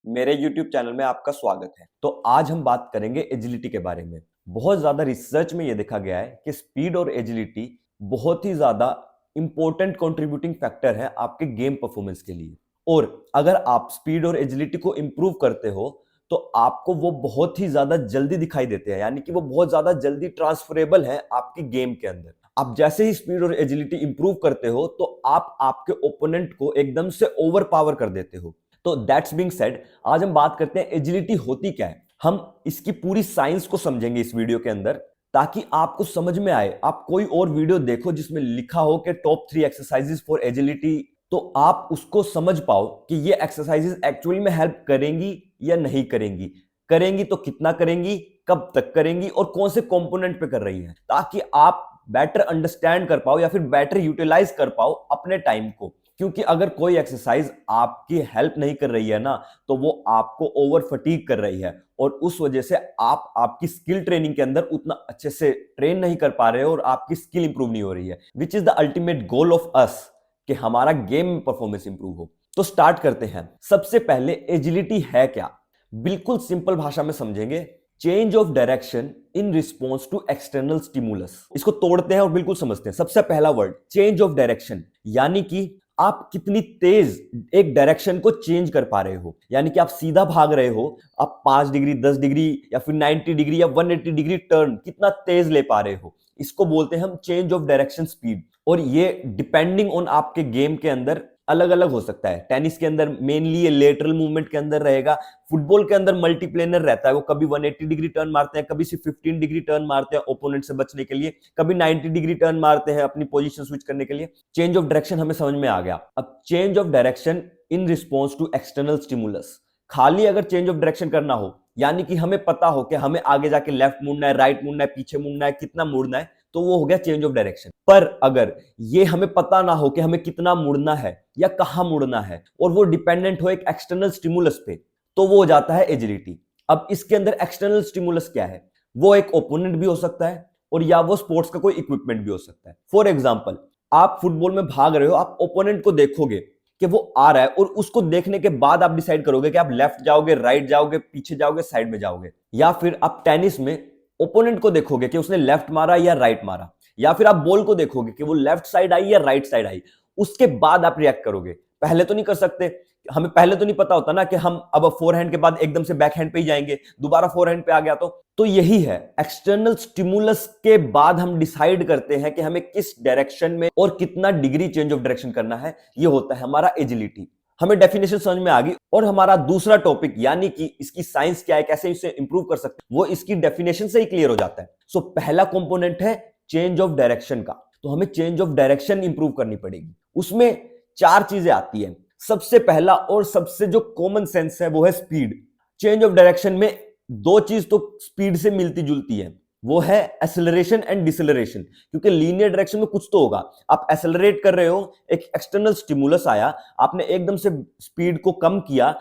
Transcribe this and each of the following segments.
मेरे YouTube channel में आपका स्वागत है। तो आज हम बात करेंगे एजिलिटी के बारे में। बहुत ज्यादा रिसर्च में यह देखा गया है कि स्पीड और एजिलिटी बहुत ही ज्यादा इंपॉर्टेंट कंट्रीब्यूटिंग फैक्टर है आपके गेम परफॉर्मेंस के लिए। और अगर आप स्पीड और एजिलिटी को इंप्रूव करते हो तो आपको वो बहुत ही ज्यादा जल्दी दिखाई देते हैं, यानी कि वो बहुत ज्यादा जल्दी ट्रांसफरेबल है आपके गेम के अंदर। आप जैसे ही स्पीड और एजिलिटी इंप्रूव करते हो तो आप आपके ओपोनेंट को एकदम से ओवर पावर कर देते हो। तो दैट्स बीइंग सेड, आज हम बात करते हैं एजिलिटी होती क्या है। हम इसकी पूरी साइंस को समझेंगे इस वीडियो के अंदर, ताकि आपको समझ में आए। आप कोई और वीडियो देखो जिसमें लिखा हो कि टॉप 3 एक्सरसाइजेस फॉर एजिलिटी, तो आप उसको समझ पाओ कि ये एक्सरसाइजेस एक्चुअली में हेल्प करेंगी या नहीं करेंगी। करेंगी तो कितना करेंगी, कब तक करेंगी और कौन से कंपोनेंट पे कर रही हैं, ताकि आप बेटर अंडरस्टैंड कर पाओ या फिर बेटर यूटिलाइज कर पाओ अपने टाइम को। क्योंकि अगर कोई एक्सरसाइज आपकी हेल्प नहीं कर रही है ना, तो वो आपको ओवर फटीग कर रही है और उस वजह से आप आपकी स्किल ट्रेनिंग के अंदर उतना अच्छे से ट्रेन नहीं कर पा रहे हो और आपकी स्किल इंप्रूव नहीं हो रही है, which is the ultimate goal of us, कि हमारा गेम परफॉर्मेंस इंप्रूव हो। तो स्टार्ट करते हैं। सबसे पहले एजिलिटी है क्या, बिल्कुल सिंपल भाषा में समझेंगे। Change of direction in response to external stimulus. इसको तोड़ते हैं और बिल्कुल समझते हैं। सबसे पहला वर्ड चेंज ऑफ डायरेक्शन, यानी कि आप कितनी तेज एक डायरेक्शन को चेंज कर पा रहे हो। यानी कि आप सीधा भाग रहे हो, आप 5 डिग्री, 10 डिग्री या फिर 90 डिग्री या 180 डिग्री टर्न कितना तेज ले पा रहे हो, इसको बोलते हैं हम चेंज ऑफ डायरेक्शन स्पीड। और ये डिपेंडिंग ऑन आपके गेम के अंदर अलग अलग हो सकता है। टेनिस के अंदर मेनली ये लेटरल मूवमेंट के अंदर रहेगा। फुटबॉल के अंदर मल्टीप्लेनर रहता है, वो कभी 180 डिग्री टर्न मारते हैं, कभी सिर्फ 15 डिग्री टर्न मारते हैं ओपोनेंट से बचने के लिए, कभी 90 डिग्री टर्न मारते हैं अपनी पोजीशन स्विच करने के लिए। चेंज ऑफ डायरेक्शन हमें समझ में आ गया। अब change of direction in response to external stimulus. खाली अगर चेंज ऑफ डायरेक्शन करना हो, यानी कि हमें पता हो कि हमें आगे जाके लेफ्ट मुड़ना है, राइट मुड़ना है, पीछे मुड़ना है, कितना मुड़ना है, तो वो हो गया चेंज ऑफ डायरेक्शन। पर अगर ये हमें पता ना हो कि हमें कितना मुड़ना है या कहां मुड़ना है और वो डिपेंडेंट हो एक एक्सटर्नल स्टिमुलस पे, तो वो हो जाता है एजिलिटी। अब इसके अंदर एक्सटर्नल स्टिमुलस क्या है? वो एक ओपोनेंट भी हो सकता है और या वो स्पोर्ट्स का कोई इक्विपमेंट भी हो सकता है। फॉर एग्जाम्पल, आप फुटबॉल में भाग रहे हो, आप ओपोनेंट को देखोगे कि वो आ रहा है और उसको देखने के बाद आप डिसाइड करोगे कि आप लेफ्ट जाओगे, राइट जाओगे, पीछे जाओगे, साइड में जाओगे। या फिर आप टेनिस में ओपोनेंट को देखोगे कि उसने लेफ्ट मारा या राइट मारा, या फिर आप बॉल को देखोगे कि वो लेफ्ट साइड आई या राइट साइड आई, उसके बाद आप रिएक्ट करोगे। पहले तो नहीं कर सकते, हमें पहले तो नहीं पता होता ना कि हम अब फोरहैंड के बाद एकदम से बैकहैंड पे ही जाएंगे, दोबारा फोरहैंड पे आ गया तो यही है, एक्सटर्नल स्टिमुलस के बाद हम डिसाइड करते हैं कि हमें किस डायरेक्शन में और कितना डिग्री चेंज ऑफ डायरेक्शन करना है। ये होता है हमारा एजिलिटी। हमें डेफिनेशन समझ में आ गई और हमारा दूसरा टॉपिक, यानी कि इसकी साइंस क्या है, कैसे इसे इंप्रूव कर सकते हैं, वो इसकी डेफिनेशन से ही क्लियर हो जाता है। सो पहला कंपोनेंट है चेंज ऑफ डायरेक्शन का, तो हमें चेंज ऑफ डायरेक्शन इंप्रूव करनी पड़ेगी। उसमें 4 चीजें आती है। सबसे पहला और सबसे जो कॉमन सेंस है वो है स्पीड। चेंज ऑफ डायरेक्शन में 2 चीज तो स्पीड से मिलती जुलती है, वो है एक्सेलरेशन एंड डिसेलरेशन। क्योंकि लीनियर डायरेक्शन में कुछ तो होगा, आप एक्सेलरेट कर रहे हो, एक एक्सटर्नल स्टिमुलस आया, आपने एकदम से स्पीड को कम किया,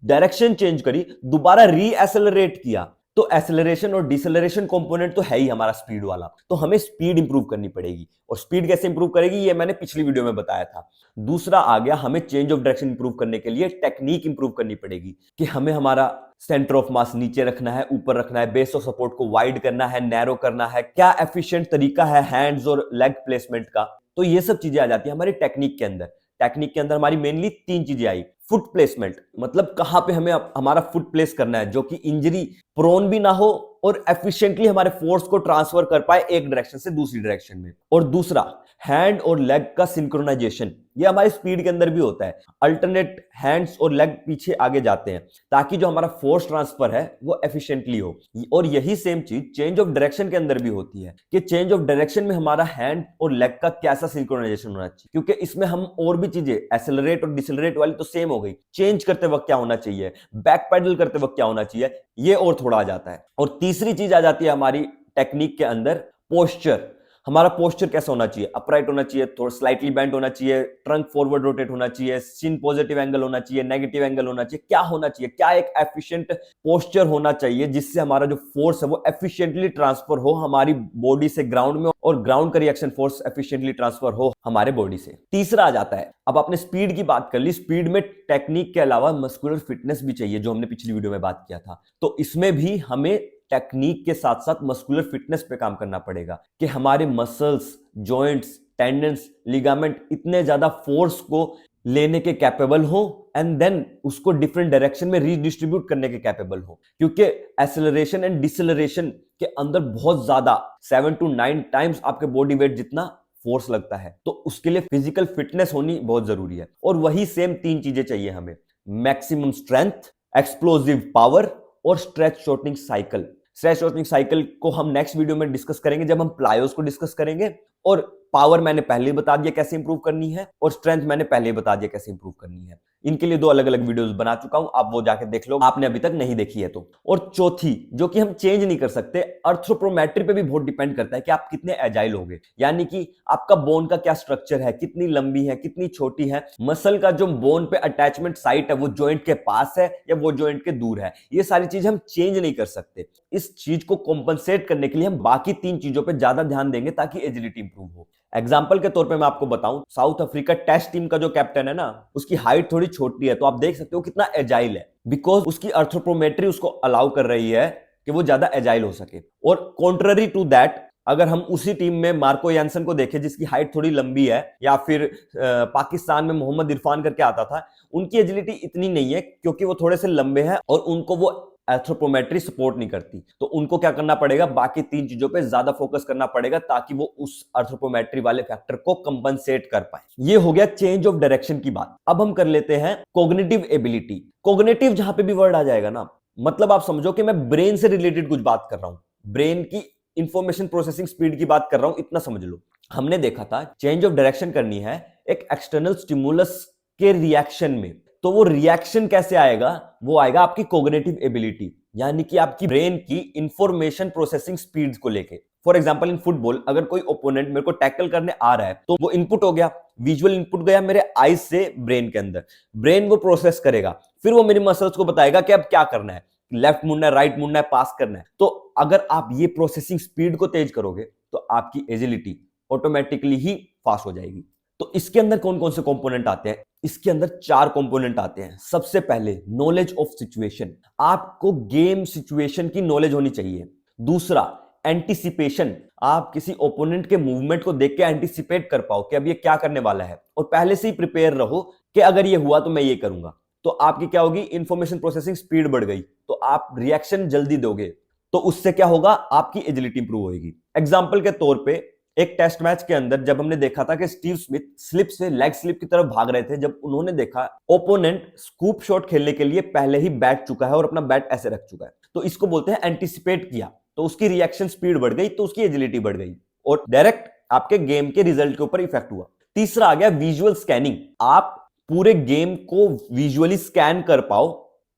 डायरेक्शन चेंज करी, दोबारा री एक्सेलरेट किया, तो एक्सेलरेशन और डिसेलरेशन कंपोनेंट तो है ही हमारा स्पीड वाला। तो हमें स्पीड इंप्रूव करनी पड़ेगी। और स्पीड कैसे इंप्रूव करेगी, ये मैंने पिछली वीडियो में बताया था। दूसरा आ गया, हमें चेंज ऑफ डायरेक्शन इंप्रूव करने के लिए टेक्निक इंप्रूव करनी पड़ेगी, कि हमें हमारा सेंटर ऑफ मास नीचे रखना है, ऊपर रखना है, बेस ऑफ सपोर्ट को वाइड करना है, नैरो करना है, क्या एफिशिएंट तरीका है हैंड्स और लेग प्लेसमेंट का। तो ये सब चीजें आ जाती है हमारी टेक्निक के अंदर। टेक्निक के अंदर हमारी मेनली 3 चीजें आई। फुट प्लेसमेंट, मतलब कहां पे हमें हमारा फुट प्लेस करना है जो कि इंजरी प्रोन भी ना हो और एफिशिएंटली हमारे फोर्स को ट्रांसफर कर पाए एक डायरेक्शन से दूसरी डायरेक्शन में। और दूसरा, हैंड और लेग का सिंक्रोनाइजेशन, ये हमारी स्पीड के अंदर भी होता है। अल्टरनेट हैंड्स और लेग पीछे आगे जाते हैं ताकि जो हमारा फोर्स ट्रांसफर है वो एफिशिएंटली हो। और यही सेम चीज चेंज ऑफ डायरेक्शन के अंदर भी होती है, कि चेंज ऑफ डायरेक्शन में हमारा हैंड और लेग का कैसा सिंक्रोनाइजेशन होना चाहिए। क्योंकि इसमें हम और भी चीजें, एक्सेलरेट और डिसेलरेट वाली तो सेम हो गई, चेंज करते वक्त क्या होना चाहिए, बैक पैडल करते वक्त क्या होना चाहिए, ये और थोड़ा आ जाता है। और तीसरी चीज आ जाती है हमारी टेक्निक के अंदर, पोस्चर। हमारा पोस्चर कैसा होना चाहिए, अपराइट होना चाहिए, थोड़ा स्लाइटली बेंट होना चाहिए, ट्रंक फॉरवर्ड रोटेट होना चाहिए, चिन पॉजिटिव एंगल होना चाहिए, नेगेटिव एंगल होना चाहिए, क्या होना चाहिए, क्या एक एफिशिएंट पोस्चर होना चाहिए जिससे हमारा जो फोर्स है वो एफिशिएंटली ट्रांसफर हो हमारी बॉडी से ग्राउंड में और ग्राउंड का रिएक्शन फोर्स एफिशिएंटली ट्रांसफर हो हमारे बॉडी से। तीसरा आ जाता है, अब आपने स्पीड की बात कर ली, स्पीड में टेक्निक के अलावा मस्कुलर फिटनेस भी चाहिए, जो हमने पिछली वीडियो में बात किया था। तो इसमें भी हमें टेक्निक के साथ साथ मस्कुलर फिटनेस पे काम करना पड़ेगा कि हमारे मसल्स, जॉइंट्स, टेंडन्स, लिगामेंट इतने ज्यादा फोर्स को लेने के कैपेबल हो एंड देन उसको डिफरेंट डायरेक्शन में रीडिस्ट्रीब्यूट करने के कैपेबल हो, क्योंकि एक्सेलरेशन एंड डिसेलरेशन के अंदर बहुत ज्यादा 7 to 9 टाइम्स आपके बॉडी वेट जितना फोर्स लगता है। तो उसके लिए फिजिकल फिटनेस होनी बहुत जरूरी है। और वही सेम 3 चीजें चाहिए हमें, मैक्सिमम स्ट्रेंथ, एक्सप्लोसिव पावर और stretch shortening cycle. Stretch shortening cycle को हम नेक्स्ट वीडियो में डिस्कस करेंगे जब हम प्लायोस को डिस्कस करेंगे। और पावर मैंने पहले ही बता दिया कैसे इंप्रूव करनी है, और स्ट्रेंथ मैंने पहले ही बता दिया कैसे इंप्रूव करनी है। इनके लिए 2 अलग अलग वीडियोस बना चुका हूं, आप वो जाके देख लो, आपने अभी तक नहीं देखी है तो। और चौथी, जो कि हम चेंज नहीं कर सकते, अर्थ्रोपोमेट्री पे भी बहुत डिपेंड करता है कि आप कितने एजाइल होगे, यानी कि आपका बोन का क्या स्ट्रक्चर है, कितनी लंबी है, कितनी छोटी है, मसल का जो बोन पे अटैचमेंट साइट है वो जॉइंट के पास है या वो जॉइंट के दूर है, ये सारी चीज हम चेंज नहीं कर सकते। इस चीज को कॉम्पनसेट करने के लिए हम बाकी 3 चीजों पर ज्यादा ध्यान देंगे ताकि एजिलिटी इंप्रूव हो। एग्जाम्पल के तौर पे मैं आपको बताऊं, साउथ अफ्रीका टेस्ट टीम का जो कैप्टन है ना, उसकी हाइट थोड़ी छोटी है, तो आप देख सकते हो कितना एजाइल है, बिकॉज उसकी अर्थ्रोपोमेट्री उसको अलाउ कर रही है कि वो ज्यादा एजाइल हो सके। और कॉन्ट्ररी टू दैट, अगर हम उसी टीम में मार्को यानसन को देखें जिसकी हाइट थोड़ी लंबी है, या फिर पाकिस्तान में मोहम्मद इरफान करके आता था, उनकी एजिलिटी इतनी नहीं है क्योंकि वो थोड़े से लंबे हैं और उनको वो एंथ्रोपोमेट्री सपोर्ट नहीं करती। तो उनको क्या करना पड़ेगा, बाकी 3 चीजों पे ज्यादा फोकस करना पड़ेगा ताकि वो उस एंथ्रोपोमेट्री वाले फैक्टर को कंपनसेट कर पाए। ये हो गया चेंज ऑफ डायरेक्शन की बात। अब हम कर लेते हैं कॉग्निटिव एबिलिटी। कॉग्निटिव जहां पे भी वर्ड आ जाएगा ना, मतलब आप समझो कि मैं ब्रेन से रिलेटेड कुछ बात कर रहा हूं, ब्रेन की इंफॉर्मेशन प्रोसेसिंग स्पीड की बात कर रहा हूं, इतना समझ लो। हमने देखा था चेंज ऑफ डायरेक्शन करनी है एक एक्सटर्नल स्टिमुलस के रिएक्शन में, तो वो रिएक्शन कैसे आएगा, वो आएगा आपकी कॉग्निटिव एबिलिटी, यानी कि आपकी ब्रेन की इंफॉर्मेशन प्रोसेसिंग स्पीड को लेके। फॉर एग्जांपल इन फुटबॉल, अगर कोई ओपोनेंट मेरे को टैकल करने आ रहा है तो वो इनपुट हो गया, विजुअल इनपुट गया मेरे आईज से ब्रेन के अंदर, ब्रेन वो प्रोसेस करेगा, फिर वो मेरी मसल्स को बताएगा कि अब क्या करना है, लेफ्ट मुड़ना है, राइट मुड़ना है, पास करना है। तो अगर आप ये प्रोसेसिंग स्पीड को तेज करोगे तो आपकी एजिलिटी ऑटोमेटिकली ही फास्ट हो जाएगी। तो इसके अंदर कौन कौन से कंपोनेंट आते हैं, इसके अंदर 4 कंपोनेंट आते हैं। सबसे पहले नॉलेज ऑफ सिचुएशन, आपको गेम सिचुएशन की नॉलेज होनी चाहिए। दूसरा एंटीसिपेशन, आप किसी ओपोनेंट के मूवमेंट को देख के एंटीसिपेट कर पाओ कि अब ये क्या करने वाला है और पहले से ही प्रिपेयर रहो कि अगर ये हुआ तो मैं ये करूंगा। तो आपकी क्या होगी, इंफॉर्मेशन प्रोसेसिंग स्पीड बढ़ गई, तो आप रिएक्शन जल्दी दोगे, तो उससे क्या होगा, आपकी एजिलिटी इंप्रूव होगी। एग्जाम्पल के तौर पर एक टेस्ट मैच के अंदर जब हमने देखा था कि स्टीव स्मिथ स्लिप से लेग स्लिप की तरफ भाग रहे थे, जब उन्होंने देखा ओपोनेंट स्कूप शॉट खेलने के लिए पहले ही बैठ चुका है और अपना बैट ऐसे रख चुका है, तो इसको बोलते हैं एंटीसिपेट किया, तो उसकी रिएक्शन स्पीड बढ़ गई, तो उसकी एजिलिटी बढ़ गई और डायरेक्ट आपके गेम के रिजल्ट के ऊपर इफेक्ट हुआ। तीसरा आ गया विजुअल स्कैनिंग, आप पूरे गेम को विजुअली स्कैन कर पाओ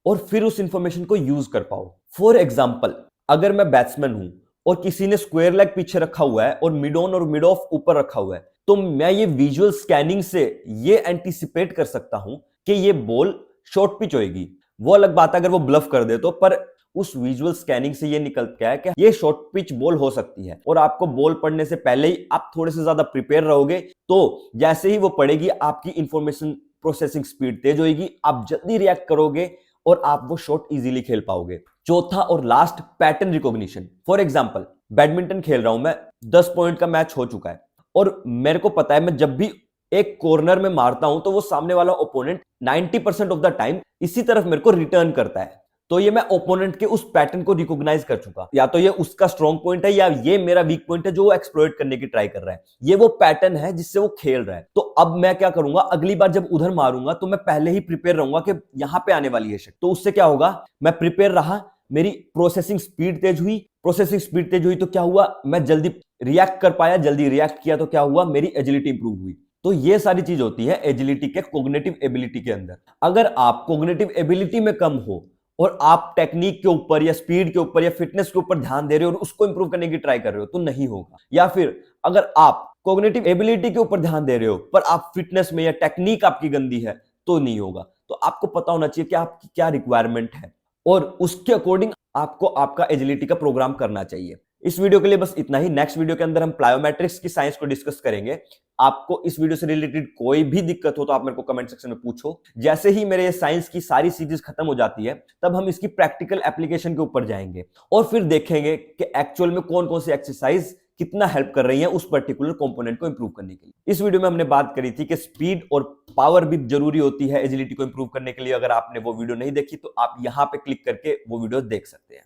और फिर उस इंफॉर्मेशन को यूज कर पाओ। फॉर एग्जाम्पल, अगर मैं बैट्समैन हूं और किसी ने स्क्वायर लेग पीछे रखा हुआ है और मिड ऑन और मिड ऑफ ऊपर रखा हुआ है, तो मैं ये विजुअल स्कैनिंग से ये एंटीसिपेट कर सकता हूं कि ये बॉल शॉर्ट पिच होएगी। वो अलग बात है अगर वो ब्लफ कर दे तो, पर उस विजुअल स्कैनिंग से ये निकल के आया कि ये शॉर्ट पिच बॉल हो सकती है, और आपको बॉल पड़ने से पहले ही आप थोड़े से ज्यादा प्रिपेयर रहोगे, तो जैसे ही वो पड़ेगी आपकी इंफॉर्मेशन प्रोसेसिंग स्पीड तेज होगी, आप जल्दी रिएक्ट करोगे और आप वो शॉट इजीली खेल पाओगे। चौथा और last, pattern recognition. For example, badminton खेल रहा हूं मैं, 10 पॉइंट का मैच हो चुका है और मेरे को पता है मैं जब भी एक कॉर्नर में मारता हूं तो वो सामने वाला ओपोनेंट 90% ऑफ द टाइम इसी तरफ मेरे को रिटर्न करता है। तो ये मैं ओपोनेंट के उस पैटर्न को रिकॉग्नाइज कर चुका, या तो ये उसका स्ट्रॉन्ग पॉइंट है या ये मेरा वीक पॉइंट है जो वो एक्सप्लॉइट करने की ट्राई कर रहा है, ये वो पैटर्न है जिससे वो खेल रहा है। तो अब मैं क्या करूंगा, अगली बार जब उधर मारूंगा तो मैं पहले ही प्रिपेयर रहूंगा कि यहां पे आने वाली है शॉट, तो उससे क्या होगा, मैं प्रिपेयर रहा, मेरी प्रोसेसिंग स्पीड तेज हुई, प्रोसेसिंग स्पीड तेज हुई तो क्या हुआ, मैं जल्दी रिएक्ट कर पाया, जल्दी रिएक्ट किया तो क्या हुआ, मेरी एजिलिटी इंप्रूव हुई। तो ये सारी चीज होती है एजिलिटी के कॉग्निटिव एबिलिटी के अंदर। अगर आप कॉग्निटिव एबिलिटी में कम हो और आप टेक्निक के ऊपर या स्पीड के ऊपर या फिटनेस के ऊपर ध्यान दे रहे हो और उसको इंप्रूव करने की ट्राई कर रहे हो तो नहीं होगा। या फिर अगर आप कॉग्निटिव एबिलिटी के ऊपर ध्यान दे रहे हो पर आप फिटनेस में या टेक्निक आपकी गंदी है तो नहीं होगा। तो आपको पता होना चाहिए कि आपकी क्या रिक्वायरमेंट है और उसके अकॉर्डिंग आपको आपका एजिलिटी का प्रोग्राम करना चाहिए। इस वीडियो के लिए बस इतना ही। नेक्स्ट वीडियो के अंदर हम प्लायोमेट्रिक्स की साइंस को डिस्कस करेंगे। आपको इस वीडियो से रिलेटेड कोई भी दिक्कत हो तो आप मेरे को कमेंट सेक्शन में पूछो। जैसे ही मेरे ये साइंस की सारी सीरीज खत्म हो जाती है तब हम इसकी प्रैक्टिकल एप्लीकेशन के ऊपर जाएंगे और फिर देखेंगे कि एक्चुअल में कौन कौन सी एक्सरसाइज कितना हेल्प कर रही है उस पर्टिकुलर कंपोनेंट को इंप्रूव करने के लिए। इस वीडियो में हमने बात करी थी कि स्पीड और पावर भी जरूरी होती है एजिलिटी को इंप्रूव करने के लिए। अगर आपने वो वीडियो नहीं देखी तो आप यहां पे क्लिक करके वो वीडियो देख सकते हैं।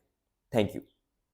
Thank you.